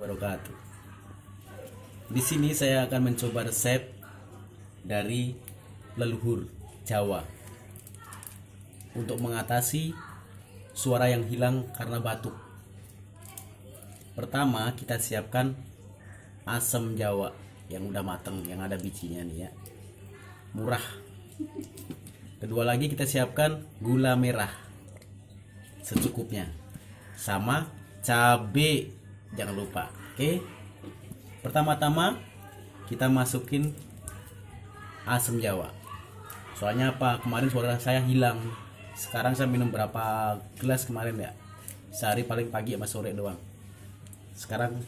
wabarakatuh. Di sini saya akan mencoba resep dari leluhur Jawa untuk mengatasi suara yang hilang karena batuk. Pertama, kita siapkan asam Jawa yang udah matang, yang ada bijinya nih ya. Murah. Kedua lagi kita siapkan gula merah secukupnya. Sama cabe, jangan lupa. Oke. Pertama-tama kita masukin asam Jawa. Soalnya apa? Kemarin suara saya hilang. Sekarang saya minum berapa gelas kemarin ya? Sehari paling pagi sama sore doang. Sekarang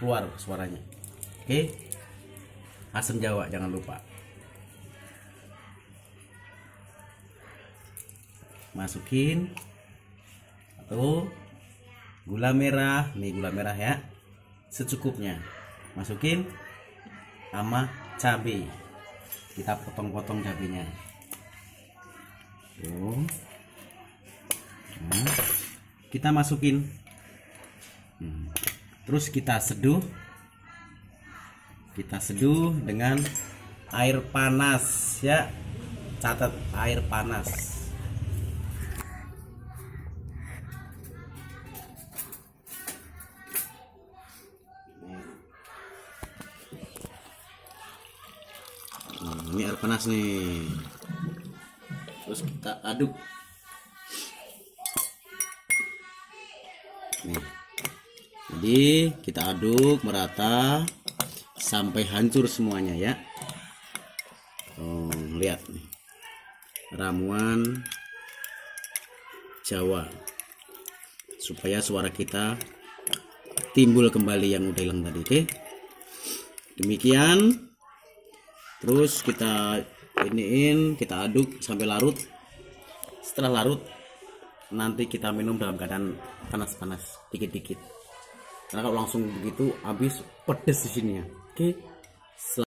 keluar suaranya. Oke. Asam Jawa jangan lupa. Masukin atau gula merah, nih gula merah ya, secukupnya. Masukin sama cabai, kita potong-potong cabenya. Tuh. Nah, kita masukin, terus kita seduh dengan air panas ya, catat air panas. Ini air panas nih, terus kita aduk nih. Jadi kita aduk merata sampai hancur semuanya ya. Oh, lihat nih, ramuan Jawa supaya suara kita timbul kembali yang udah hilang tadi. Oke, demikian. Terus kita iniin, kita aduk sampai larut. Setelah larut, nanti kita minum dalam keadaan panas-panas dikit-dikit. Karena kalau langsung begitu habis pedes di sini ya. Oke.